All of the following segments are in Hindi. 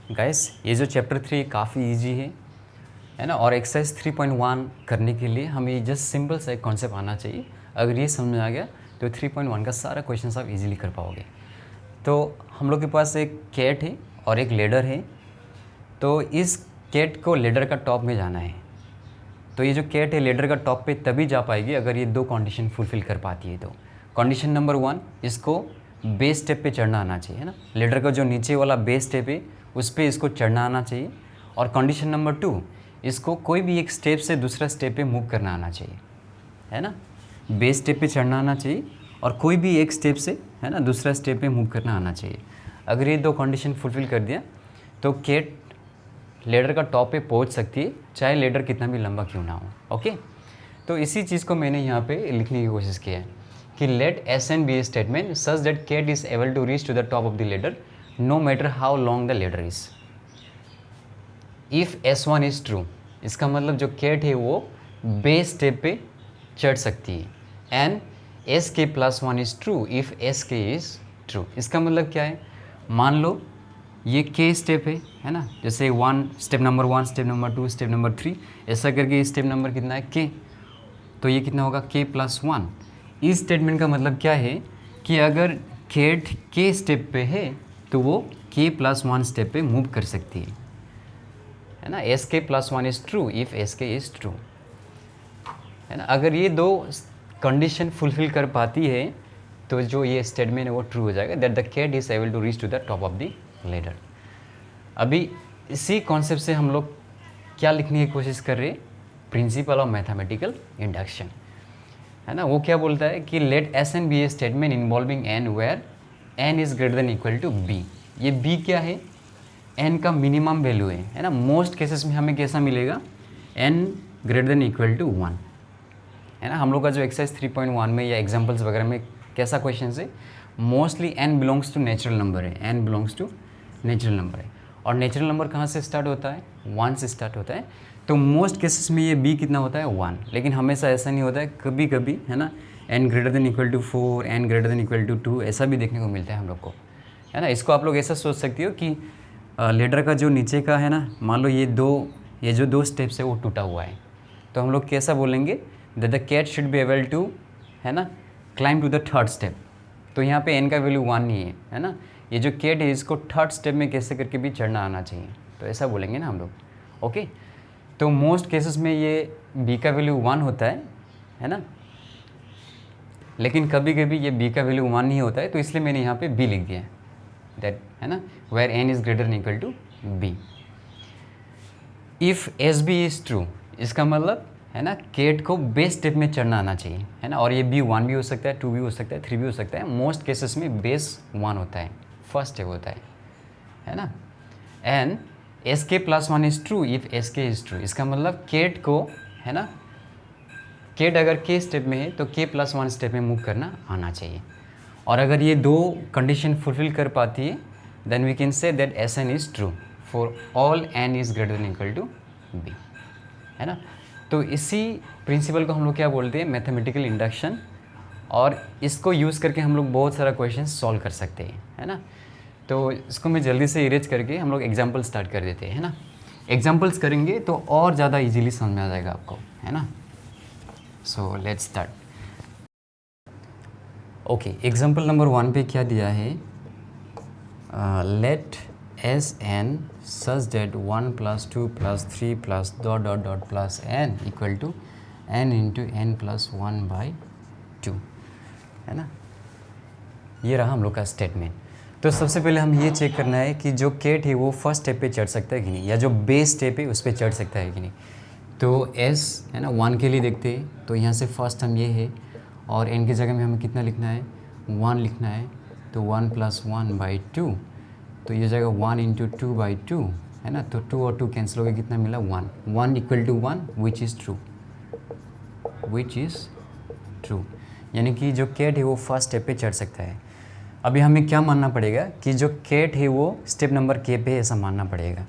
गाइस ये जो चैप्टर 3 काफ़ी इजी है ना। और एक्सरसाइज 3.1 करने के लिए हमें जस्ट सिंपल सा एक कॉन्सेप्ट आना चाहिए। अगर ये समझ में आ गया तो 3.1 का सारा क्वेश्चन आप इजीली कर पाओगे। तो हम लोग के पास एक कैट है और एक लेडर है। तो इस कैट को लेडर का टॉप में जाना है। तो ये जो कैट है लेडर का टॉप पे तभी जा पाएगी अगर ये 2 कंडीशन फुलफ़िल कर पाती है। तो कंडीशन नंबर 1, इसको बेस स्टेप पे चढ़ना आना चाहिए, है ना। लेडर का जो नीचे वाला बेस स्टेप है उस पर इसको चढ़ना आना चाहिए। और कंडीशन नंबर 2, इसको कोई भी एक स्टेप से दूसरा स्टेप पे मूव करना आना चाहिए, है ना। बेस स्टेप पे चढ़ना आना चाहिए और कोई भी एक स्टेप से, है ना, दूसरा स्टेप पे मूव करना आना चाहिए। अगर ये 2 कंडीशन फुलफ़िल कर दिया तो कैट लेडर का टॉप पे पहुंच सकती है, चाहे लेडर कितना भी लंबा क्यों ना हो। ओके, तो इसी चीज़ को मैंने यहाँ पे लिखने की कोशिश की है कि let S N be a statement such that cat is able to reach to the top of the ladder no matter how long the ladder is. If S1 is true, इसका मतलब जो कैट है वो बेस स्टेप पे चढ़ सकती है। And SK+1 is true if SK is true. इसका मतलब क्या है, मान लो ये K स्टेप है ना। जैसे 1 step number 1, step number 2, step number 3, ऐसा करके स्टेप नंबर कितना है K। तो ये कितना होगा K+1। इस स्टेटमेंट का मतलब क्या है कि अगर कैट K स्टेप पे है तो वो K+1 स्टेप पे मूव कर सकती है ना। SK+1 is true if SK is true, है ना। अगर ये 2 कंडीशन फुलफिल कर पाती है तो जो ये स्टेटमेंट है वो ट्रू हो जाएगा, that the cat is able to reach to the top of the ladder. अभी इसी कॉन्सेप्ट से हम लोग क्या लिखने की कोशिश कर रहे हैं, प्रिंसिपल ऑफ मैथमेटिकल इंडक्शन, है ना। वो क्या बोलता है कि let S N be a statement involving N where N is greater than equal to B. ये बी क्या है, एन का मिनिमम वैल्यू है ना। मोस्ट केसेस में हमें कैसा मिलेगा, N greater than equal to 1, है ना। हम लोग का जो एक्सरसाइज 3.1 में या एग्जाम्पल्स वगैरह में कैसा क्वेश्चन है, mostly n belongs to natural number है, n belongs to natural number है। और नेचुरल नंबर कहाँ से स्टार्ट होता है, 1 से स्टार्ट होता है। तो मोस्ट केसेस में ये बी कितना होता है, 1। लेकिन हमेशा ऐसा नहीं होता है, कभी कभी, है ना, N greater than equal to 4, N greater than equal to 2, ऐसा भी देखने को मिलता है हम लोग को, है ना। इसको आप लोग ऐसा सोच सकते हो कि लेडर का जो नीचे का है ना, मान लो ये जो 2 स्टेप्स है वो टूटा हुआ है, तो हम लोग कैसा बोलेंगे, that the cat should be able to, है ना, climb to the third step. तो यहाँ पे एन का वैल्यू 1 नहीं है ना। ये जो कैट है इसको थर्ड स्टेप में कैसे करके भी चढ़ना आना चाहिए, तो ऐसा बोलेंगे ना हम लोग। ओके, तो मोस्ट केसेस में ये बी का वैल्यू 1 होता है ना। लेकिन कभी कभी ये बी का वैल्यू 1 नहीं होता है, तो इसलिए मैंने यहाँ पे बी लिख दिया है, दैट, है ना, where N is greater than equal to B. If S B is true, इसका मतलब, है ना, कैट को बेस स्टेप में चढ़ना आना चाहिए, है ना। और ये बी 1 भी हो सकता है, 2 भी हो सकता है, 3 भी हो सकता है। मोस्ट केसेस में बेस 1 होता है, फर्स्ट स्टेप होता है ना। And SK+1 is true if SK is true, इसका मतलब कैट को, है ना, कैट अगर K स्टेप में है तो K+1 स्टेप में मूव करना आना चाहिए। और अगर ये 2 कंडीशन फुलफिल कर पाती है then we can say that SN is true for all n is greater than equal to b, है ना। तो इसी प्रिंसिपल को हम लोग क्या बोलते हैं, मैथमेटिकल इंडक्शन। और इसको यूज़ करके हम लोग बहुत सारा क्वेश्चन सॉल्व कर सकते हैं, है ना। तो इसको मैं जल्दी से इरेज करके हम लोग एग्जाम्पल स्टार्ट कर देते हैं, है ना। एग्जाम्पल्स करेंगे तो और ज़्यादा इजीली समझ में आ जाएगा आपको, है ना। So let's start. Okay, example number 1 पे क्या दिया है, let S N such that 1 + 2 + 3 + ... + n equal to n into n + 1/2, है ना। ये रहा हम लोग का स्टेटमेंट। तो सबसे पहले हम ये चेक करना है कि जो कैट है वो फर्स्ट स्टेप पे चढ़ सकता है कि नहीं, या जो बेस स्टेप है उस पर चढ़ सकता है कि नहीं। तो एस, है ना, 1 के लिए देखते हैं। तो यहाँ से फर्स्ट हम ये है, और n की जगह में हमें कितना लिखना है, 1 लिखना है। तो 1 + 1/2, तो ये जाएगा 1 इंटू 2/2, है ना। तो 2 और 2 कैंसिल हो गया, कितना मिला, 1। 1 equal to 1 which is true, यानी कि जो कैट है वो फर्स्ट स्टेप पे चढ़ सकता है। अभी हमें क्या मानना पड़ेगा कि जो कैट है वो स्टेप नंबर K पे, ऐसा मानना पड़ेगा।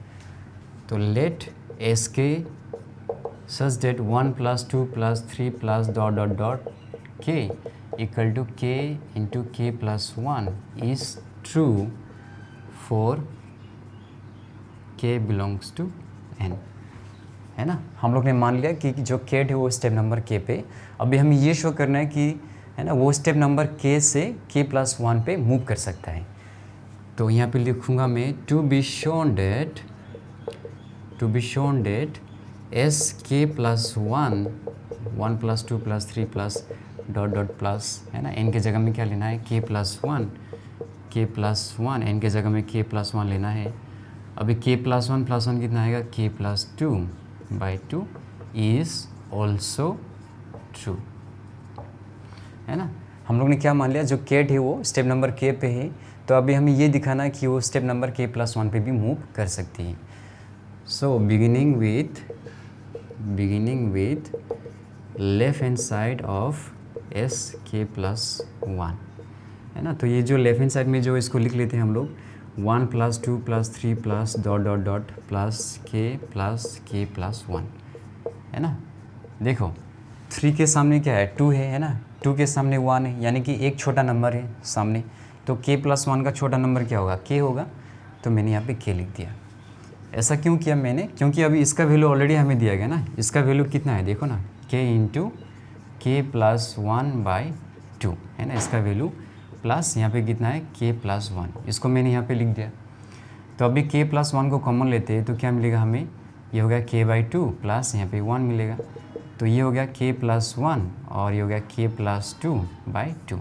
तो let SK such that 1 + 2 + 3 + ... K equal to K into K+1 is true for k belongs to n, है ना। हम लोग ने मान लिया कि जो k है वो स्टेप नंबर k पे, अभी हमें ये शो करना है कि, है ना, वो स्टेप नंबर k से k+1 पे मूव कर सकता है। तो यहाँ पे लिखूँगा मैं to be shown that S k+1 1 + 2 + 3 plus dot dot plus, है ना, n के जगह में क्या लेना है k+1 n के जगह में k+1 लेना है। अभी k+1 कितना आएगा k+2/2 इज़ ऑल्सो ट्रू, है ना। हम लोग ने क्या मान लिया, जो k है वो स्टेप नंबर k पे है, तो अभी हमें ये दिखाना है कि वो स्टेप नंबर k+1 पे भी मूव कर सकती है। So beginning with left hand side of Sk+1, है ना। तो ये जो लेफ्ट हैंड साइड में जो इसको लिख लेते हैं हम लोग 1 + 2 + 3 plus dot dot dot plus k+1, है ना। देखो 3 के सामने क्या है 2 है ना, 2 के सामने 1 है, यानी कि एक छोटा नंबर है सामने, तो k+1 का छोटा नंबर क्या होगा k होगा, तो मैंने यहाँ पे k लिख दिया। ऐसा क्यों किया मैंने, क्योंकि अभी इसका वैल्यू ऑलरेडी हमें दिया गया ना, इसका वैल्यू कितना है देखो ना k × k+1/2, है ना, इसका वैल्यू प्लस यहाँ पे कितना है k+1, इसको मैंने यहाँ पे लिख दिया। तो अभी k+1 को कॉमन लेते हैं तो क्या मिलेगा हमें, ये हो गया k/2 प्लस यहाँ पे 1 मिलेगा, तो ये हो गया k+1 और ये हो गया k+2/2।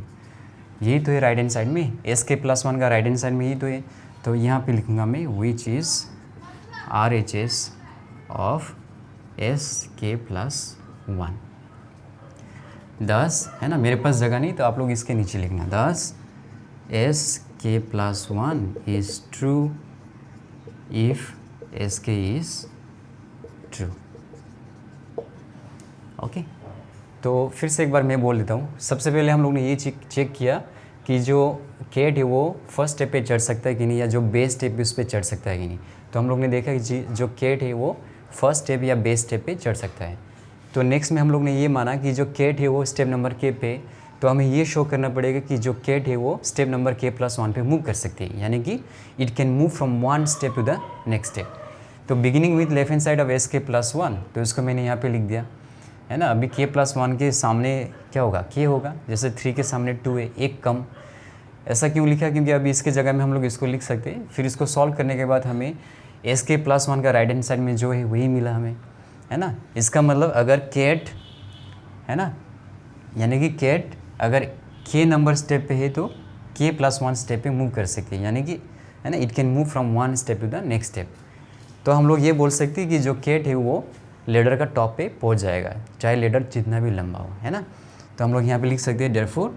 यही तो है राइट हैंड साइड में, Sk+1 का राइट हैंड साइड में यही तो है। तो यहाँ पे लिखूँगा मैं which is RHS of Sk+1। 10, है ना, मेरे पास जगह नहीं तो आप लोग इसके नीचे लिखना 10 Sk+1 is true if Sk is true. Okay, तो फिर से एक बार मैं बोल देता हूँ। सबसे पहले हम लोग ने ये चेक किया कि जो केट है वो फर्स्ट स्टेप पे चढ़ सकता है कि नहीं, या जो बेस स्टेप पे उस पर चढ़ सकता है कि नहीं। तो हम लोग ने देखा कि जो केट है वो फर्स्ट स्टेप या बेस स्टेप पे चढ़ सकता है। तो नेक्स्ट में हम लोग ने ये माना कि जो केट है वो स्टेप नंबर k पे, तो हमें ये शो करना पड़ेगा कि जो केट है वो स्टेप नंबर k+1 पे मूव कर सकती है, यानी कि it can move from one step to the next step. तो beginning with left hand side of Sk+1, तो इसको मैंने यहाँ पे लिख दिया, है ना। अभी k+1 के सामने क्या होगा k होगा, जैसे 3 के सामने 2 है, एक कम। ऐसा क्यों लिखा, क्योंकि अभी इसके जगह में हम लोग इसको लिख सकते हैं। फिर इसको सॉल्व करने के बाद हमें Sk+1 का राइट हैंड साइड में जो है वही मिला हमें, है ना। इसका मतलब अगर केट, है ना, यानी कि केट अगर k नंबर स्टेप पे है तो k+1 स्टेप पे मूव कर सकती है, यानी कि, है ना, it can move from one step to the next step. तो हम लोग ये बोल सकते हैं कि जो केट है वो लेडर का टॉप पे पहुंच जाएगा, चाहे लेडर जितना भी लंबा हो, है ना। तो हम लोग यहाँ पे लिख सकते हैं therefore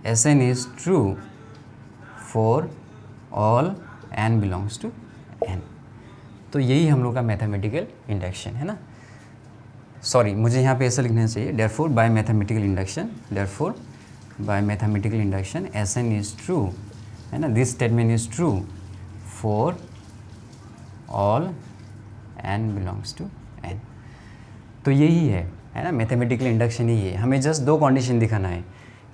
Sn is true for all n belongs to n। तो यही हम लोग का मैथमेटिकल इंडक्शन है ना। सॉरी, मुझे यहाँ पे ऐसा लिखना चाहिए therefore by mathematical induction Sn is true, है ना, this statement is true for all n belongs to n। तो यही है ना, मैथमेटिकल इंडक्शन ही है। हमें जस्ट दो कंडीशन दिखाना है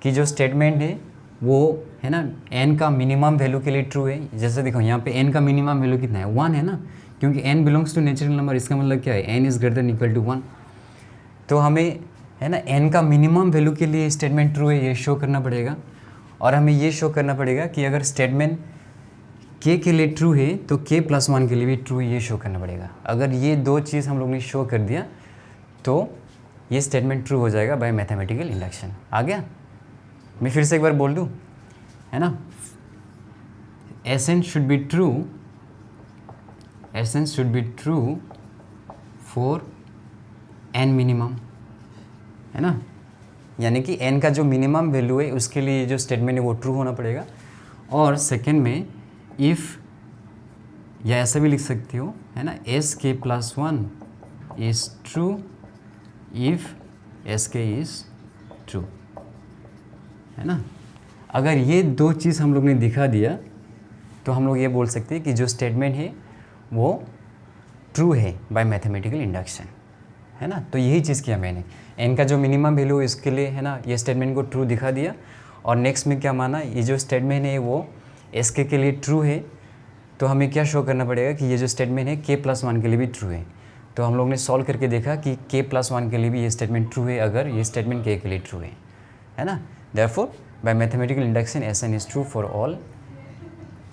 कि जो स्टेटमेंट है वो, है ना, n का मिनिमम वैल्यू के लिए ट्रू है। जैसे देखो यहाँ पे n का मिनिमम वैल्यू कितना है 1 है ना, क्योंकि n belongs to natural number, इसका मतलब क्या है n is greater than equal to 1। तो हमें, है ना, n का मिनिमम वैल्यू के लिए स्टेटमेंट ट्रू है ये शो करना पड़ेगा। और हमें ये शो करना पड़ेगा कि अगर स्टेटमेंट k के लिए ट्रू है तो k+1 के लिए भी ट्रू ये शो करना पड़ेगा। अगर ये दो चीज़ हम लोग ने शो कर दिया तो ये स्टेटमेंट ट्रू हो जाएगा बाय मैथमेटिकल इंडक्शन। आ गया, मैं फिर से एक बार बोल दूँ, है ना। Sn should be true for n minimum, है ना, यानी कि n का जो मिनिमम वैल्यू है उसके लिए जो स्टेटमेंट है वो ट्रू होना पड़ेगा। और सेकेंड में इफ़, या ऐसा भी लिख सकती हो, है ना, Sk+1 is true if Sk is true, है ना। अगर ये दो चीज़ हम लोग ने दिखा दिया तो हम लोग ये बोल सकते हैं कि जो स्टेटमेंट है वो ट्रू है बाय मैथमेटिकल इंडक्शन, है ना। तो यही चीज़ किया मैंने, n का जो मिनिमम वैल्यू है इसके लिए, है ना, ये स्टेटमेंट को ट्रू दिखा दिया। और नेक्स्ट में क्या माना, ये जो स्टेटमेंट है वो Sk के लिए ट्रू है तो हमें क्या शो करना पड़ेगा कि ये जो स्टेटमेंट है k+1 के लिए भी ट्रू है। तो हम लोग ने सॉल्व करके देखा कि k+1 के लिए भी ये स्टेटमेंट ट्रू है अगर ये स्टेटमेंट k के लिए ट्रू है ना। Therefore by mathematical induction Sn is true for all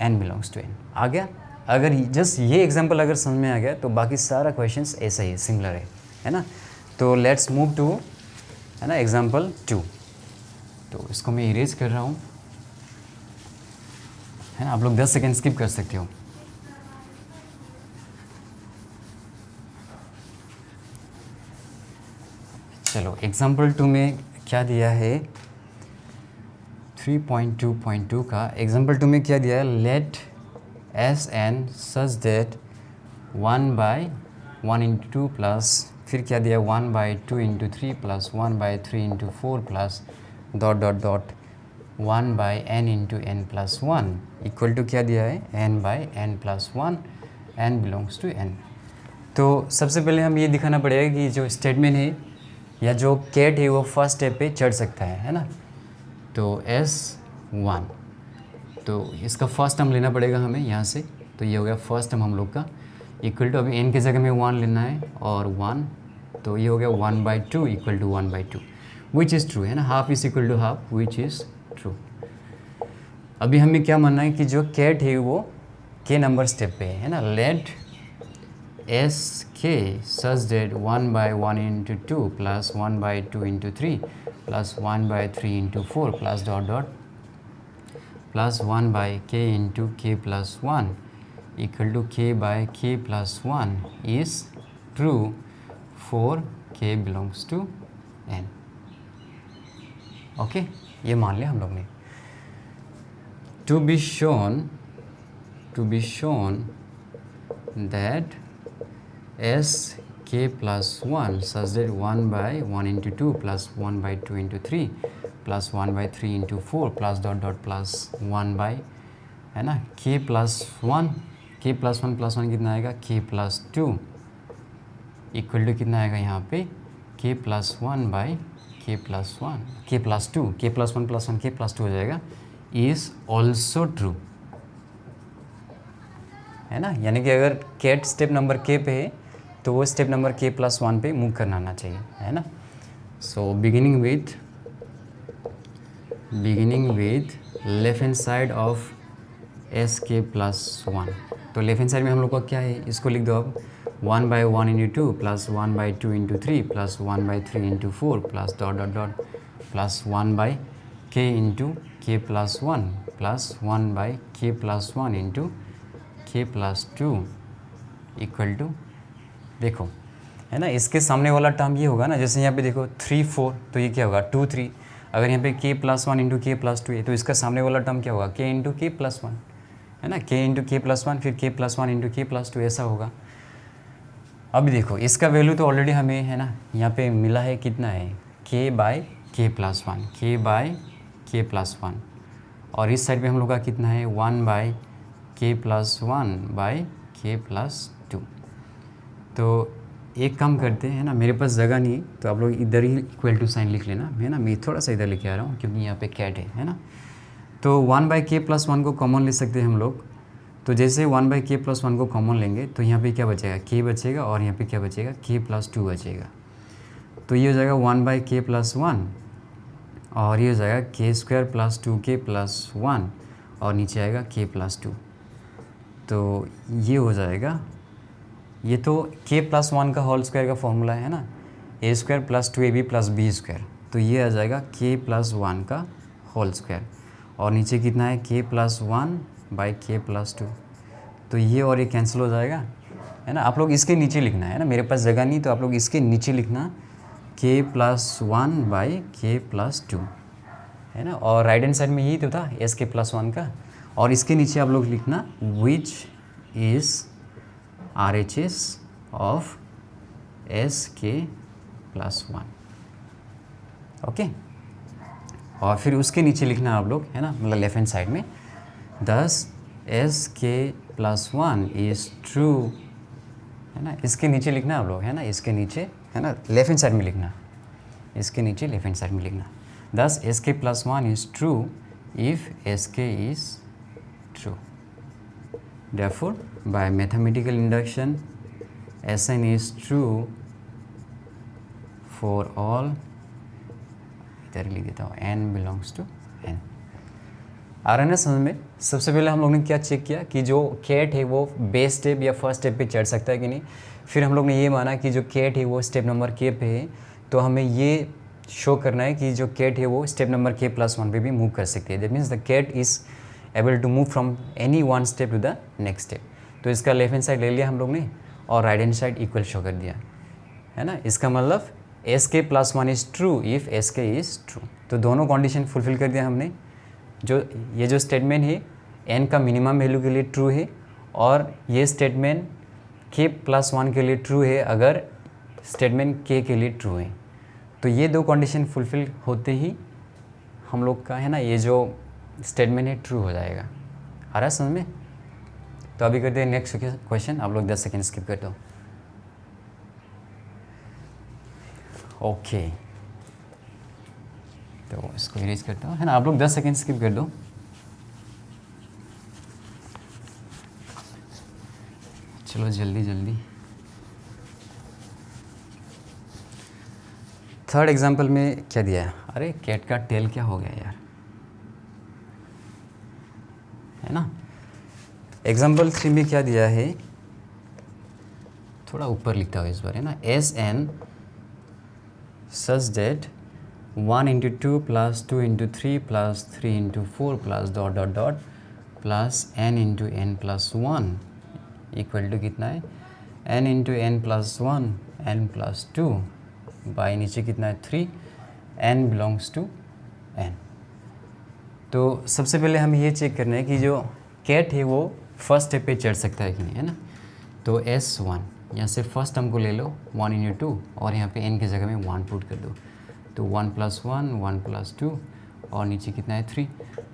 n belongs to n। आ गया? अगर जस्ट ये एग्जांपल अगर समझ में आ गया तो बाकी सारा क्वेश्चंस ऐसा ही सिमिलर है ना। तो लेट्स मूव टू, है ना, एग्जांपल 2। तो इसको मैं इरेज कर रहा हूँ, है ना। आप लोग 10 सेकेंड स्किप कर सकते हो। चलो एग्जांपल 2 में क्या दिया है, 3.2.2 का एग्जांपल 2 में क्या दिया है, let Sn such that 1/1 into 2 plus, फिर क्या दिया 1/2 into 3 plus 1/3 into 4 plus dot dot dot 1/n into n plus 1 equal to क्या दिया है n/n plus 1, n belongs to n। तो सबसे पहले हम ये दिखाना पड़ेगा कि जो स्टेटमेंट है या जो कैट है वो फर्स्ट स्टेप पे चढ़ सकता है ना। तो S1, तो इसका फर्स्ट टर्म लेना पड़ेगा हमें यहाँ से। तो ये हो गया फर्स्ट टर्म हम लोग का, इक्वल टू अभी n की जगह में 1 लेना है और 1, तो ये हो गया 1/2 equal to 1/2 which is true, है ना। Half is equal to half which is true. अभी हमें क्या मानना है कि जो कैट है वो k नंबर स्टेप पे है ना। Let Sk such that 1/1 into 2 plus 1/2 into 3 plus 1/3 into 4 plus dot dot plus 1/k into k plus 1 equal to k/k plus 1 is true for k belongs to n। Okay, ये मान लिया हम लोग ने। to be shown that Sk plus 1 such that 1/1 into 2 plus 1/2 into 3 plus 1/3 into 4 plus dot dot plus 1 by, है ना, k plus 1 plus 1 कितना आएगा k plus 2 इक्वल टू कितना आएगा यहाँ पे k plus 1 by k plus 1 k plus 2 k plus 1 plus 1 k plus 2 हो जाएगा, is also true, है ना। यानी कि अगर कैट स्टेप नंबर k पे है तो वो स्टेप नंबर k plus 1 पे मूव करना आना चाहिए, है ना। So beginning with left hand side of Sk plus 1। तो लेफ्ट हैंड साइड में हम लोग का क्या है, इसको लिख दो अब 1/1 into 2 plus 1/2 into 3 plus 1/3 into 4 plus dot dot dot plus 1/k into k plus 1 plus 1/k plus 1 into k plus 2 equal to, देखो, है ना, इसके सामने वाला टर्म ये होगा ना। जैसे यहाँ पे देखो 3 4, तो ये क्या होगा 2 3। अगर यहाँ पे k plus 1 into k plus 2 है तो इसका सामने वाला टर्म क्या होगा k इंटू k plus 1, है ना। k इंटू k plus 1 फिर k plus 1 into k plus 2 ऐसा होगा। अभी देखो इसका वैल्यू तो ऑलरेडी हमें, है ना, यहाँ पे मिला है, कितना है k/k plus 1, k/k plus 1, और इस साइड पे हम लोग का कितना है 1/k plus 1/k plus 2। तो एक काम करते हैं, है ना, मेरे पास जगह नहीं तो आप लोग इधर ही इक्वल टू साइन लिख लेना, है ना। मैं थोड़ा सा इधर लेके आ रहा हूँ क्योंकि यहाँ पे कैट है ना। तो 1/k plus 1 को कॉमन ले सकते हैं हम लोग। तो जैसे 1/k plus 1 को कॉमन लेंगे तो यहाँ पे क्या बचेगा, k बचेगा, और यहाँ पे क्या बचेगा k plus 2 बचेगा। तो ये हो जाएगा 1/k plus 1 और ये हो जाएगा k² plus 2k plus 1 और नीचे आएगा k plus 2। तो ये हो जाएगा, ये तो k plus 1 का होल स्क्वायर का फॉर्मूला है ना, a² plus 2ab plus b²। तो ये आ जाएगा k plus 1 का होल स्क्वायर, और नीचे कितना है k plus 1/k plus 2। तो ये और ये कैंसिल हो जाएगा, है ना। आप लोग इसके नीचे लिखना है ना, मेरे पास जगह नहीं तो आप लोग इसके नीचे लिखना k plus 1/k plus 2, है ना। और राइट हैंड साइड में यही तो था Sk plus 1 का, और इसके नीचे आप लोग लिखना which is RHS of Sk plus 1, okay. और फिर उसके नीचे लिखना आप लोग, है ना, मतलब लेफ्ट हैंड साइड में, thus Sk plus 1 is true, है ना। इसके नीचे लिखना आप लोग, है ना, इसके नीचे, है ना, लेफ्ट हैंड साइड में लिखना, इसके नीचे लेफ्ट हैंड साइड में लिखना। thus Sk plus 1 is true if Sk is true। therefore by mathematical induction Sn is true for all, इधर लिख देता हूँ, n belongs to n। आ रहा है ना समझ में? सबसे पहले हम लोग ने क्या चेक किया कि जो कैट है वो बेस स्टेप या फर्स्ट स्टेप पे चढ़ सकता है कि नहीं। फिर हम लोग ने ये माना कि जो कैट है वो स्टेप नंबर के पे है, तो हमें ये शो करना है कि जो कैट है वो स्टेप नंबर के प्लस वन पे भी मूव कर सकती है। That means the cat is able to move from any one step to the next step. तो इसका लेफ्ट हैंड साइड ले लिया हम लोग ने और right hand side equal show कर दिया, है ना। इसका मतलब एस के plus one is true if S के इज़ ट्रू। तो दोनों कंडीशन फुलफिल कर दिया हमने। जो ये जो स्टेटमेंट है एन का मिनिमम वैल्यू के लिए ट्रू है और ये स्टेटमेंट के प्लस वन के लिए ट्रू है अगर स्टेटमेंट के लिए ट्रू है। तो ये दो कंडीशन फुलफिल होते ही हम लोग का, है ना, ये जो स्टेटमेंट है ट्रू हो जाएगा। आ रहा है समझ में? तो अभी करते हैं नेक्स्ट क्वेश्चन। आप लोग 10 सेकेंड स्किप कर दो। ओके, तो इसको इरेज करता हूँ, है ना। आप लोग 10 सेकेंड स्किप कर दो। चलो जल्दी जल्दी। थर्ड एग्जाम्पल में क्या दिया है? अरे कैट का टेल क्या हो गया यार, है ना। एग्जाम्पल 3 में क्या दिया है, थोड़ा ऊपर लिखता हूँ इस बार, है ना। S N such that 1 into 2 plus 2 into 3 plus 3 into 4 plus dot dot dot plus N into N plus 1 equal to कितना है, N into N plus 1 N plus 2 by नीचे कितना है 3, एन बिलोंग्स टू एन। तो सबसे पहले हमें ये चेक करना है कि जो कैट है वो फर्स्ट स्टेप पे चढ़ सकता है कि नहीं, है ना। तो S1 यहाँ से फर्स्ट टर्म को ले लो 1 इंटू 2 और यहाँ पे n की जगह में 1 पुट कर दो। तो 1 प्लस 1 1 प्लस 2 और नीचे कितना है 3।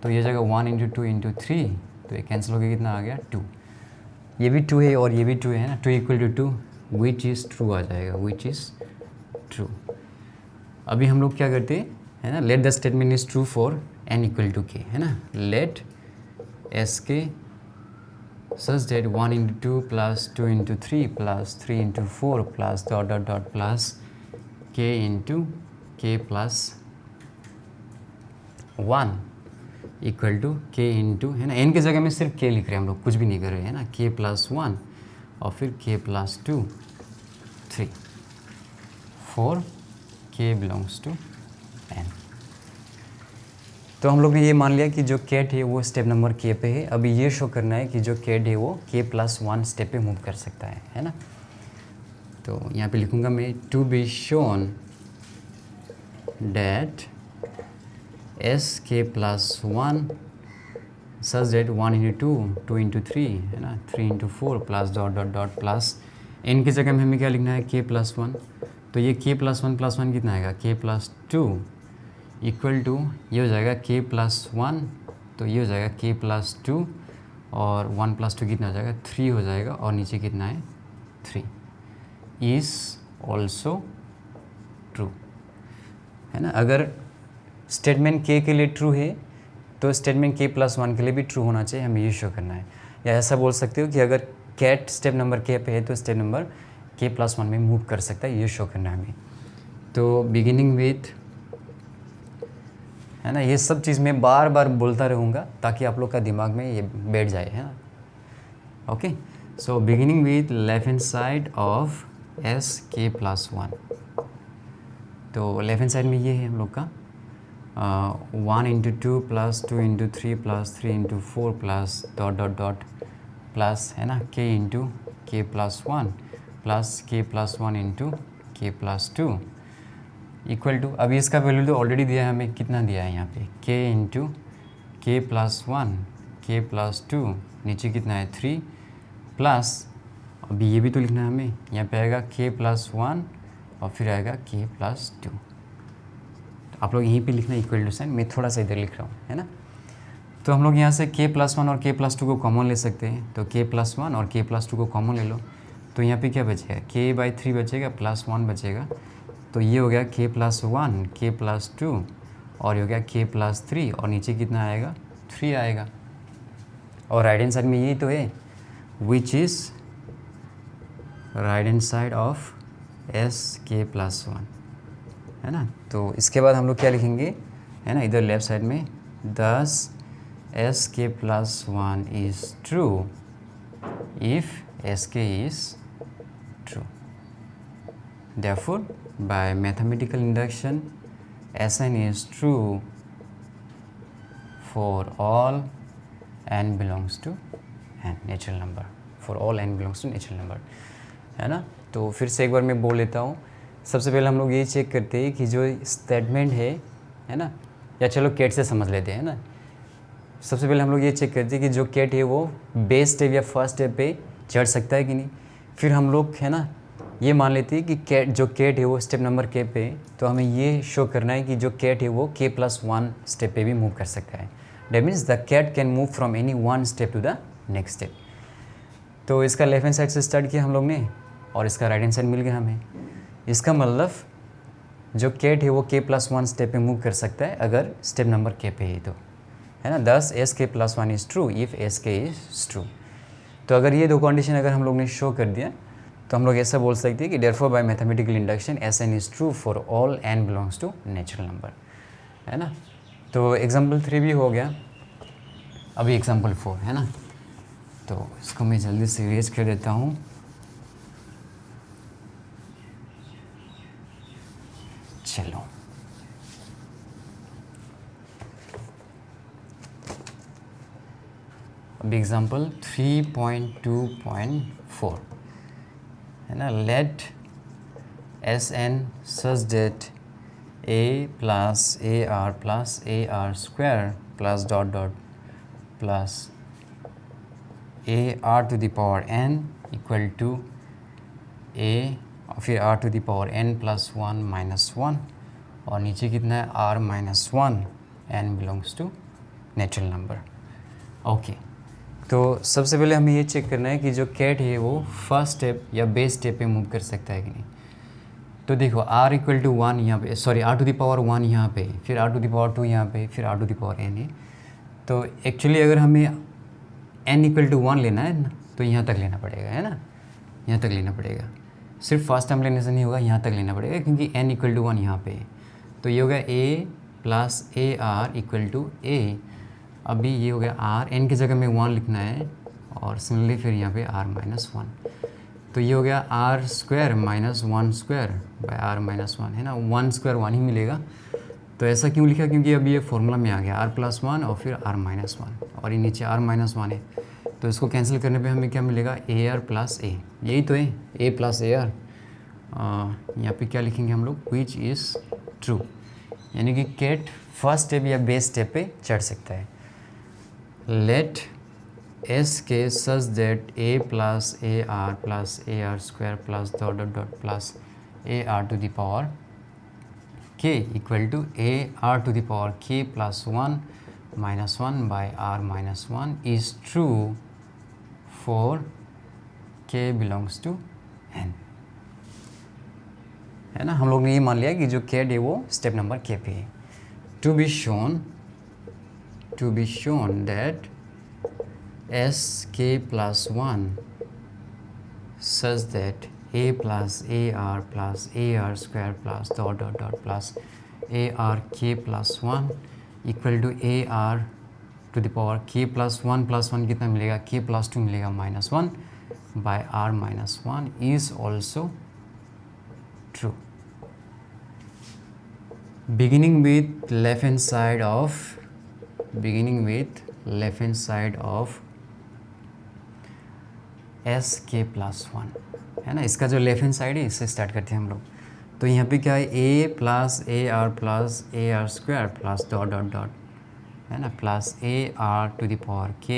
तो ये जगह 1 इंटू 2 इंटू 3, तो ये कैंसिल हो गया, कितना आ गया 2। ये भी 2 है और ये भी 2 है ना। 2 equal to 2 which is true आ जाएगा, विच इज़ ट्रू। अभी हम लोग क्या करते हैं, है ना, let the statement is true for n equal to k, है ना। लेट एस के such that 1 into 2 plus 2 into 3 plus 3 into 4 plus dot dot dot plus k into k plus 1 equal to k into, है ना, n की जगह में सिर्फ k लिख रहे हैं हम लोग, कुछ भी नहीं कर रहे हैं, है ना। k प्लस 1 और फिर k plus 2 3 4 k belongs to n। तो हम लोग ने ये मान लिया कि जो कैट है वो स्टेप नंबर के पे है। अभी ये शो करना है कि जो कैट है वो के प्लस 1 स्टेप पे मूव कर सकता है ना। तो यहाँ पे लिखूँगा मैं, to be shown that S के plus 1 such that 1 into 2 2 into 3, है ना, 3 into 4 plus dot dot dot plus N की जगह में हमें क्या लिखना है, के प्लस 1। तो ये के प्लस 1 कितना आएगा, के प्लस 2 इक्वल टू, ये हो जाएगा k प्लस 1, तो ये हो जाएगा k प्लस 2 और 1 प्लस 2 कितना हो जाएगा 3 हो जाएगा और नीचे कितना है 3 इज़ ऑल्सो ट्रू, है ना। अगर स्टेटमेंट k के लिए ट्रू है तो स्टेटमेंट k प्लस 1 के लिए भी ट्रू होना चाहिए, हमें ये शो करना है। या ऐसा बोल सकते हो कि अगर कैट स्टेप नंबर k पे है तो स्टेप नंबर k प्लस 1 में मूव कर सकता है, ये शो करना है हमें। तो बिगिनिंग विथ, है ना, ये सब चीज़ मैं बार बार बोलता रहूँगा ताकि आप लोग का दिमाग में ये बैठ जाए, है ना। Okay, so beginning with left hand side of S के प्लस 1। तो लेफ्ट हैंड साइड में ये है हम लोग का 1 into 2 plus 2 into 3 plus 3 into 4 plus dot dot dot plus, है ना, के इंटू के प्लस 1 प्लस के plus 1 into k plus 2 equal to, अभी इसका वैल्यू तो ऑलरेडी दिया है हमें, कितना दिया है यहाँ पे, k इंटू के प्लस 1 के प्लस 2 नीचे कितना है 3 प्लस, अभी ये भी तो लिखना है हमें, यहाँ पे आएगा k प्लस 1 और फिर आएगा k प्लस 2। तो आप लोग यहीं पे लिखना इक्वल टू साइन, मैं थोड़ा सा इधर लिख रहा हूँ, है ना। तो हम लोग यहाँ से k प्लस 1 और k प्लस 2 को कॉमन ले सकते हैं। तो k प्लस 1 और k प्लस 2 को कॉमन ले लो, तो यहाँ पे क्या बचेगा, k बाई 3 बचेगा प्लस 1 बचेगा। तो ये हो गया k प्लस 1 k प्लस 2 और ये हो गया k प्लस 3 और नीचे कितना आएगा 3 आएगा। और राइट हैंड साइड में यही तो है, विच is right hand side of sk+1, है ना। तो इसके बाद हम लोग क्या लिखेंगे, है ना, इधर लेफ्ट साइड में thus sk+1 is true if sk is true. Therefore, by mathematical induction, Sn is true for all n belongs to n natural number. For all n belongs to natural number, है ना। तो फिर से एक बार मैं बोल लेता हूँ। सबसे पहले हम लोग ये चेक करते हैं कि जो स्टेटमेंट है ना, या चलो कैट से समझ लेते हैं ना। सबसे पहले हम लोग ये चेक करते हैं कि जो कैट है वो बेस स्टेप या फर्स्ट स्टेप पे चढ़ सकता है कि नहीं। फिर हम लोग, है ना, ये मान लेते हैं कि जो कैट है वो स्टेप नंबर के पे, तो हमें ये शो करना है कि जो कैट है वो k+1 स्टेप पे भी मूव कर सकता है। That means the cat can move from any one step to the next step. तो इसका लेफ्ट हैंड साइड से स्टार्ट किया हम लोग ने, और इसका राइट हैंड साइड मिल गया हमें। इसका मतलब जो कैट है वो k+1 स्टेप पे मूव कर सकता है अगर स्टेप नंबर के पे है तो, है ना। दस sk+1 is true if sk is true. तो अगर ये दो कंडीशन अगर हम लोग ने शो कर दिया तो हम लोग ऐसा बोल सकते हैं कि therefore by mathematical induction Sn is true for all n belongs to natural number, है ना। तो एग्जाम्पल 3 भी हो गया, अभी एग्जाम्पल 4, है ना। तो इसको मैं जल्दी से इरेज कर देता हूँ। चलो, अभी एग्जाम्पल 3.2.4, है ना। Let Sn such that a plus ar plus ar square plus dot dot plus ar to the power n equal to a और फिर r to the power n plus 1 minus 1, और नीचे कितना है r minus 1, n belongs to natural number. Okay, तो सबसे पहले हमें ये चेक करना है कि जो कैट है वो फर्स्ट स्टेप या बेस स्टेप पे मूव कर सकता है कि नहीं। तो देखो r इक्वल टू 1 यहाँ पे, sorry r to the power 1 यहाँ पे, फिर r टू द पावर 2 यहाँ पे, फिर r to the power n है। तो एक्चुअली अगर हमें n इक्वल टू 1 लेना है ना, तो यहाँ तक लेना पड़ेगा, है ना, यहाँ तक लेना पड़ेगा। सिर्फ फर्स्ट टर्म लेने से नहीं होगा, यहाँ तक लेना पड़ेगा क्योंकि n इक्वल टू 1 यहाँ पे है। तो ये हो गया a plus A R equal to a। अभी ये हो गया r, n की जगह में 1 लिखना है, और सिमिलरली फिर यहाँ पे r माइनस 1। तो ये हो गया r square minus 1 square by r minus 1, है ना। 1 स्क्वायर 1 ही मिलेगा। तो ऐसा क्यों लिखा, क्योंकि अभी ये फॉर्मूला में आ गया r प्लस 1 और फिर r माइनस 1, और ये नीचे r माइनस 1 है। तो इसको कैंसिल करने पे हमें क्या मिलेगा, ए आर प्लस ए, यही तो है, a प्लस ए आर। यहाँ पे क्या लिखेंगे हम लोग, विच इज़ ट्रू, यानी कि कैट फर्स्ट स्टेप या बेस स्टेप पे चढ़ सकता है। लेट एस के such that a plus A R square plus dot dot dot plus A are to the power k equal to A are to the power k plus 1 minus 1 by r minus 1 is true for k belongs to n, है ना। हम लोग ने ये मान लिया कि जो कैट है वो स्टेप नंबर k पे है। To be shown that sk+1 such that a plus ar square plus dot dot dot plus ark plus 1 equal to ar to the power k plus 1 कितना मिलेगा, k plus 2 मिलेगा minus 1 by r minus 1 is also true। beginning with left hand side of sk+1, है ना। इसका जो लेफ्ट हैंड साइड है इससे स्टार्ट करते हैं हम लोग। तो यहाँ पे क्या है, a plus A R square plus dot dot dot, है ना, plus A are to the power k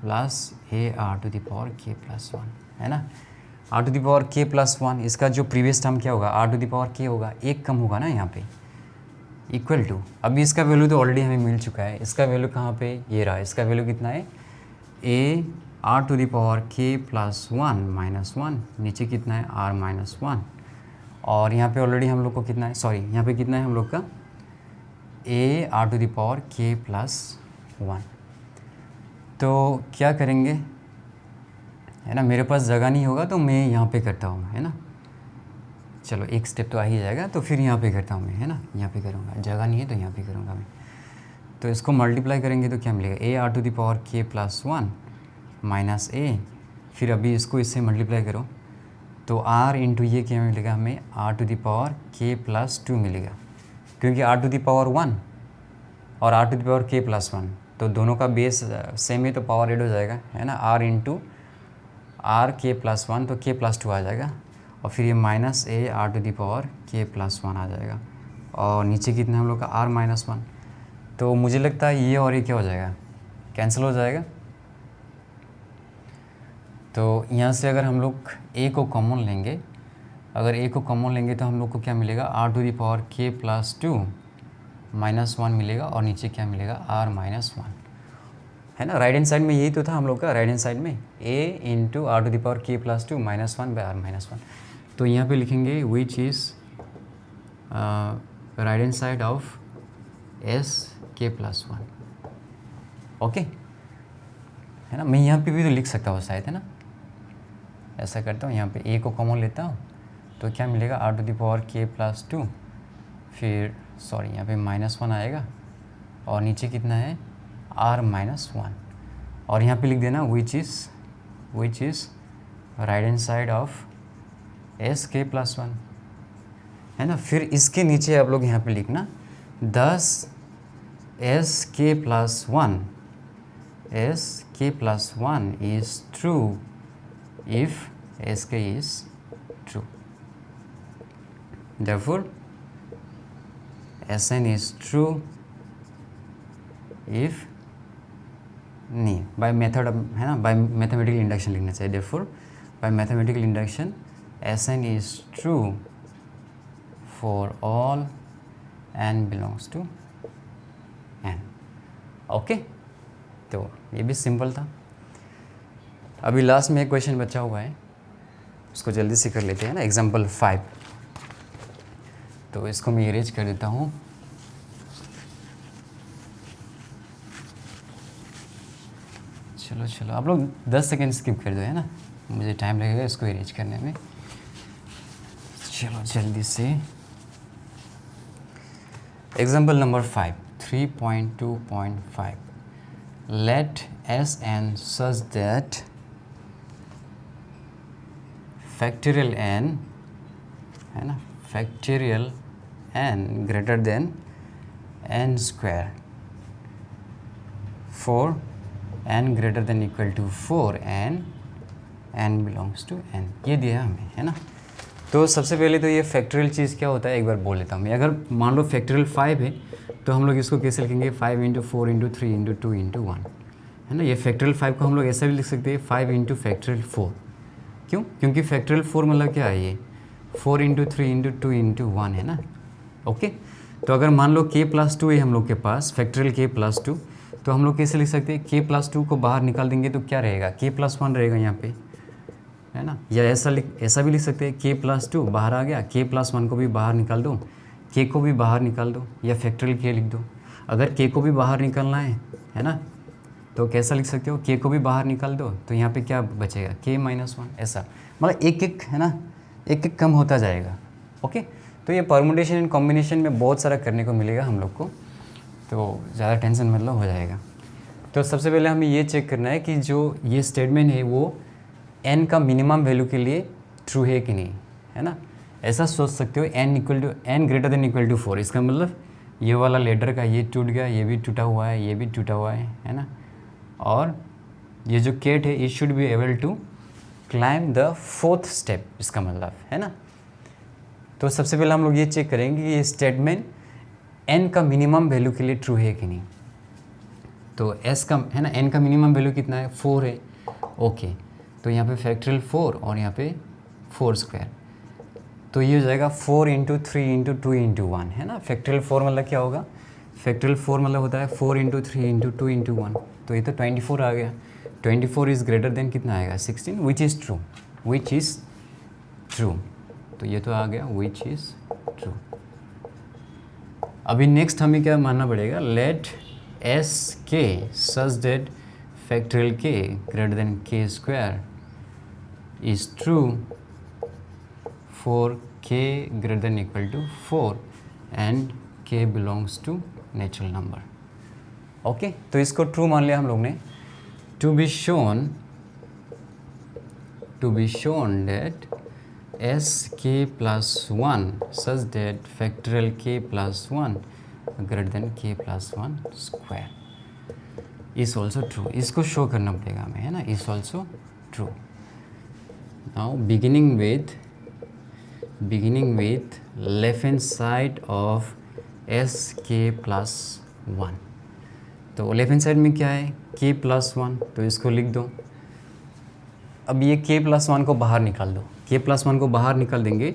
plus A are to the power k plus 1, है ना। r to the power k plus 1, इसका जो प्रीवियस टर्म क्या होगा, r to the power k होगा, एक कम होगा ना यहाँ पे, इक्वल टू। अभी इसका वैल्यू तो ऑलरेडी हमें मिल चुका है। इसका वैल्यू कहाँ पे, ये रहा, इसका वैल्यू कितना है, a r to the power k plus 1 minus 1, नीचे कितना है r माइनस 1, और यहाँ पे ऑलरेडी हम लोग को कितना है, सॉरी यहाँ पे कितना है हम लोग का a r to the power k plus 1। तो क्या करेंगे, है ना, मेरे पास जगह नहीं होगा तो मैं यहाँ पे करता हूँ, है ना। चलो एक स्टेप तो आ ही जाएगा, तो फिर यहाँ पे करता हूँ मैं, है ना, यहाँ पे करूँगा, जगह नहीं है तो यहाँ पे करूँगा मैं। तो इसको मल्टीप्लाई करेंगे तो क्या मिलेगा, a are to the power k plus 1 minus a, फिर अभी इसको इससे मल्टीप्लाई करो तो आर इंटू ये क्या मिलेगा हमें, are to the power k plus 2 मिलेगा, क्योंकि आर टू द पावर 1 और are to the power k plus 1 तो दोनों का बेस सेम है तो पावर ऐड हो जाएगा, है ना। आर इंटू आर के प्लस 1 तो के प्लस 2 आ जाएगा, और फिर ये minus a are to the power k plus 1 आ जाएगा, और नीचे कितना हम लोग का आर माइनस 1। तो मुझे लगता है ये और ये क्या हो जाएगा, कैंसिल हो जाएगा। तो यहाँ से अगर हम लोग ए को कॉमन लेंगे, अगर ए को कॉमन लेंगे तो हम लोग को क्या मिलेगा, are to the power k plus 2 minus 1 मिलेगा, और नीचे क्या मिलेगा, आर माइनस 1, है ना। राइट हैंड साइड में यही तो था हम लोग का, राइट हैंड साइड में a into r to the power k plus 2 minus 1 by r minus 1। तो यहाँ पे लिखेंगे which is right hand side of S के प्लस 1, ओके, है ना। मैं यहाँ पे भी तो लिख सकता हूँ शायद, है ना। ऐसा करता हूँ, यहाँ पे ए को कॉमन लेता हूँ तो क्या मिलेगा, are to the power k plus 2, फिर सॉरी यहाँ पे माइनस 1 आएगा, और नीचे कितना है, आर माइनस 1, और यहाँ पे लिख देना विच is right hand side of S के प्लस 1, है ना। फिर इसके नीचे आप लोग यहाँ पे लिखना 10 एस के plus 1 is true if sk is true, therefore Sn is true if नहीं, बाय मेथड, है ना, बाय मैथमेटिकल इंडक्शन लिखना चाहिए। therefore by mathematical induction Sn is true for all n belongs to n, okay. तो ये भी सिंपल था। अभी लास्ट में एक क्वेश्चन बचा हुआ है, उसको जल्दी से कर लेते हैं ना, एग्जाम्पल 5। तो इसको मैं इरेज कर देता हूँ। चलो आप लोग 10 सेकेंड स्किप कर दो, है ना, मुझे टाइम लगेगा इसको इरेज करने में। चलो जल्दी से, example number 5 3.2.5, let Sn such that factorial n, है ना, factorial n greater than n square for n greater than equal to 4 and n belongs to n, ये दिया हमें, है ना। तो सबसे पहले तो ये फैक्टोरियल चीज़ क्या होता है एक बार बोल लेता हूँ मैं। अगर मान लो फैक्टोरियल 5 है तो हम लोग इसको कैसे लिखेंगे, 5 इंटू 4 इंटू 3 इंटू 2 इंटू 1, है ना। ये फैक्टोरियल 5 को हम लोग ऐसा भी लिख सकते हैं 5 इंटू फैक्टोरियल 4, क्यों, क्योंकि फैक्टोरियल 4 मतलब क्या है, ये 4 इंटू 3 इंटू 2 इंटू 1, है ना, ओके। तो अगर मान लो k प्लस 2 है हम लोग के पास, फैक्टोरियल k प्लस 2, तो हम लोग कैसे लिख सकते हैं, k प्लस 2 को बाहर निकाल देंगे तो क्या रहेगा, k प्लस 1 रहेगा यहाँ पे, है ना। या ऐसा भी लिख सकते हैं, k प्लस 2 बाहर आ गया, k प्लस 1 को भी बाहर निकाल दो, k को भी बाहर निकाल दो, या फैक्टोरियल k लिख दो। अगर k को भी बाहर निकालना है ना, तो कैसा लिख सकते हो, k को भी बाहर निकाल दो तो यहाँ पे क्या बचेगा, k माइनस 1, ऐसा मतलब एक है ना, एक कम होता जाएगा, ओके। तो ये परमुटेशन एंड कॉम्बिनेशन में बहुत सारा करने को मिलेगा हम लोग को, तो ज़्यादा टेंशन मतलब हो जाएगा। तो सबसे पहले हमें ये चेक करना है कि जो ये स्टेटमेंट है वो n का मिनिमम वैल्यू के लिए ट्रू है कि नहीं, है ना। ऐसा सोच सकते हो n greater than equal to 4, इसका मतलब ये वाला लेटर का ये टूट गया, ये भी टूटा हुआ है, ये भी टूटा हुआ है ना। और ये जो केट है it should be able to climb the 4th step, इसका मतलब, है ना। तो सबसे पहले हम लोग ये चेक करेंगे कि ये स्टेटमेंट n का मिनिमम वैल्यू के लिए ट्रू है कि नहीं। तो s का, है ना, n का मिनिमम वैल्यू कितना है, 4 है, ओके। तो यहाँ पे फैक्टोरियल 4 और यहाँ पे 4 स्क्वायर, तो ये हो जाएगा 4 इंटू 3 इंटू 2 इंटू 1, है ना। फैक्टोरियल 4 मतलब क्या होगा, फैक्टोरियल 4 मतलब होता है 4 इंटू 3 इंटू 2 इंटू 1, तो ये तो 24 आ गया। 24 इज़ ग्रेटर देन कितना आएगा, 16, विच इज़ ट्रू, तो ये तो आ गया विच इज़ ट्रू। अभी नेक्स्ट हमें क्या मानना पड़ेगा, लेट एस के सच दैट फैक्टोरियल के ग्रेटर देन के square is true for k greater than equal to 4 and k belongs to natural number. Okay तो इसको ट्रू मान लिया हम लोग ने. To be shown that S के plus 1 such that factorial k plus 1 greater than k plus 1 square is also true. इसको शो करना पड़ेगा हमें, है ना. Is also true. Now beginning with left hand side of S के प्लस 1. तो लेफ्ट हैंड साइड में क्या है, k प्लस 1, तो इसको लिख दो. अब ये k प्लस 1 को बाहर निकाल दो. k प्लस 1 को बाहर निकाल देंगे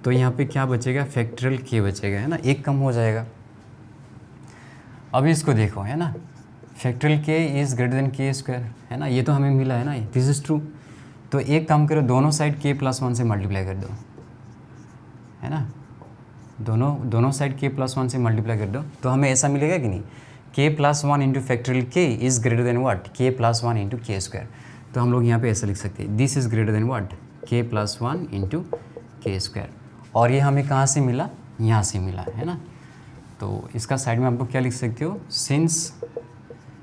तो यहाँ पे क्या बचेगा, फैक्टोरियल k बचेगा, है ना. एक कम हो जाएगा. अभी इसको देखो, है ना. Factorial k is greater then k square, है ना. ये तो हमें मिला है ना, दिस इज़ ट्रू. तो एक काम करो, दोनों साइड k प्लस 1 से मल्टीप्लाई कर दो, है ना. दोनों साइड k प्लस 1 से मल्टीप्लाई कर दो तो हमें ऐसा मिलेगा कि नहीं, k plus 1 into factorial k is greater than what, k plus 1 into k square. तो हम लोग यहाँ पे ऐसा लिख सकते हैं, this is greater than what, k plus 1 into k square. और ये हमें कहाँ से मिला, यहाँ से मिला, है ना. तो इसका साइड में आप लोग क्या लिख सकते हो,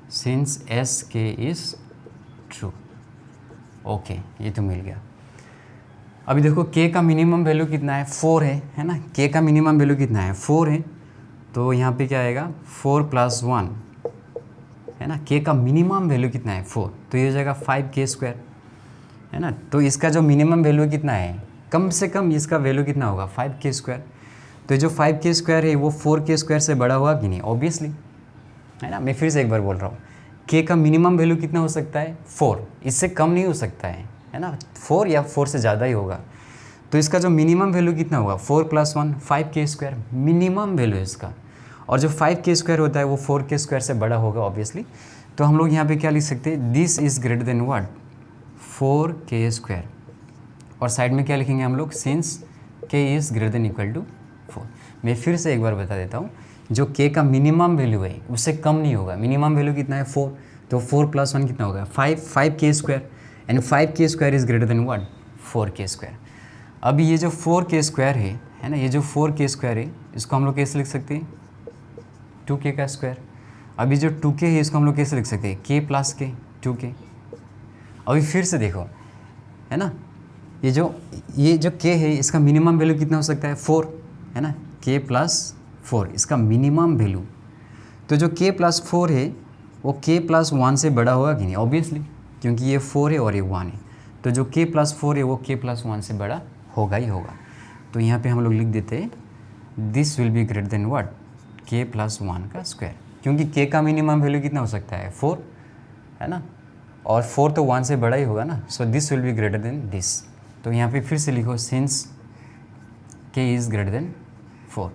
सिंस एस के इज़ ट्रू. ओके ये तो मिल गया. अभी देखो k का मिनिमम वैल्यू कितना है, 4 है ना. k का मिनिमम वैल्यू कितना है, 4 है. तो यहाँ पे क्या आएगा, 4 प्लस 1, है ना. k का मिनिमम वैल्यू कितना है, 4, तो ये हो जाएगा 5k स्क्वायर, है ना. तो इसका जो मिनिमम वैल्यू कितना है, कम से कम इसका वैल्यू कितना होगा, 5k स्क्वायर. तो जो 5k स्क्वायर है वो 4k स्क्वायर से बड़ा होगा कि नहीं, ऑब्वियसली, है ना. मैं फिर से एक बार बोल रहा हूँ, k का मिनिमम वैल्यू कितना हो सकता है, 4, इससे कम नहीं हो सकता है ना. 4 या 4 से ज़्यादा ही होगा. तो इसका जो मिनिमम वैल्यू कितना होगा, 4 plus 1 5k square minimum value है इसका. और जो 5k स्क्वायर होता है वो 4k स्क्वायर से बड़ा होगा ऑब्वियसली. तो हम लोग यहाँ पे क्या लिख सकते हैं, this is greater than what, 4k square. और साइड में क्या लिखेंगे हम लोग, since k is greater than equal to 4. मैं फिर से एक बार बता देता हूँ, जो k का मिनिमम वैल्यू है उससे कम नहीं होगा. मिनिमम वैल्यू कितना है, 4. तो 4 प्लस 1 कितना होगा, 5k square. And 5k square is greater than what, 4k square. अभी ये जो 4k स्क्वायर है ना, ये जो 4k स्क्वायर है इसको हम लोग कैसे लिख सकते हैं, 2k का स्क्वायर. अभी जो 2k है इसको हम लोग कैसे लिख सकते हैं, k प्लस k 2k. अभी फिर से देखो, है ना, ये जो k है इसका मिनिमम वैल्यू कितना हो सकता है, 4, है ना. k प्लस 4 इसका मिनिमम वैल्यू. तो जो k प्लस 4 है वो k प्लस 1 से बड़ा होगा कि नहीं, ऑब्वियसली, क्योंकि ये 4 है और ये 1 है. तो जो k प्लस 4 है वो k प्लस 1 से बड़ा होगा ही होगा. तो यहाँ पे हम लोग लिख देते हैं, this will be greater than what, k plus 1 का स्क्वायर. क्योंकि k का मिनिमम वैल्यू कितना हो सकता है, 4, है ना. और 4 तो 1 से बड़ा ही होगा ना. So this will be greater than this. तो यहाँ पे फिर से लिखो, since k is greater then 4.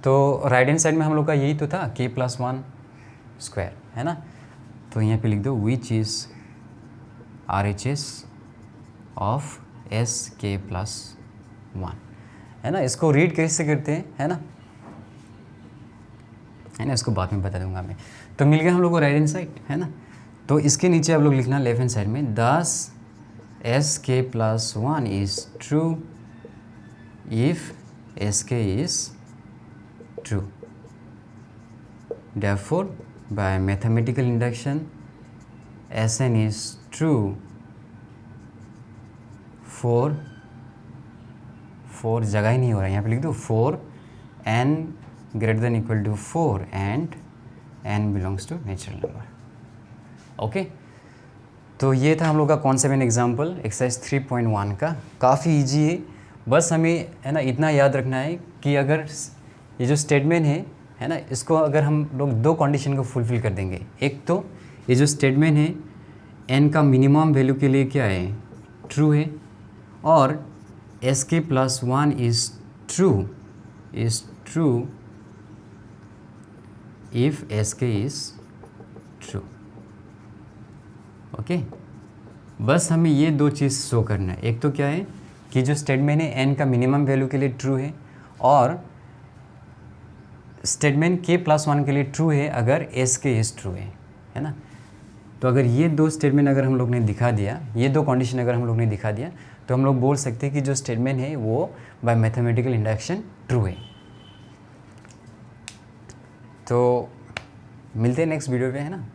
तो राइट हैंड साइड में हम लोग का यही तो था, k प्लस 1 स्क्वायर, है ना. तो यहाँ पे लिख दो, which is RHS of SK plus 1, है ना. इसको रीड कैसे करते हैं, है ना, इसको बाद में बता दूंगा मैं. तो मिल गया हम लोग को राइट हैंड साइड, है ना. तो इसके नीचे आप लोग लिखना लेफ्ट हैंड साइड में, दस SK plus 1 is true if SK is true. Therefore, by mathematical induction, Sn is true for जगह ही नहीं हो रहा है, यहाँ पे लिख दो, 4 n greater than equal to 4 and n belongs to natural number. Okay, तो ये था हम लोग का कॉन्सेप्ट एंड एग्जाम्पल एक्सरसाइज 3.1 का. काफ़ी इजी है. बस हमें, है ना, इतना याद रखना है कि अगर ये जो स्टेटमेंट है ना, इसको अगर हम लोग दो कंडीशन को फुलफिल कर देंगे. एक तो ये जो स्टेटमेंट है n का मिनिमम वैल्यू के लिए क्या है, ट्रू है. और SK plus 1 is true if SK is true. Okay, बस हमें ये दो चीज़ शो करना है. एक तो क्या है कि जो स्टेटमेंट है n का मिनिमम वैल्यू के लिए ट्रू है, और स्टेटमेंट k प्लस 1 के लिए ट्रू है अगर SK इज़ ट्रू है ना. तो अगर ये दो स्टेटमेंट अगर हम लोग ने दिखा दिया, ये दो कंडीशन अगर हम लोग ने दिखा दिया, तो हम लोग बोल सकते हैं कि जो स्टेटमेंट है वो बाय मैथमेटिकल इंडक्शन ट्रू है। तो मिलते हैं नेक्स्ट वीडियो पे, है ना।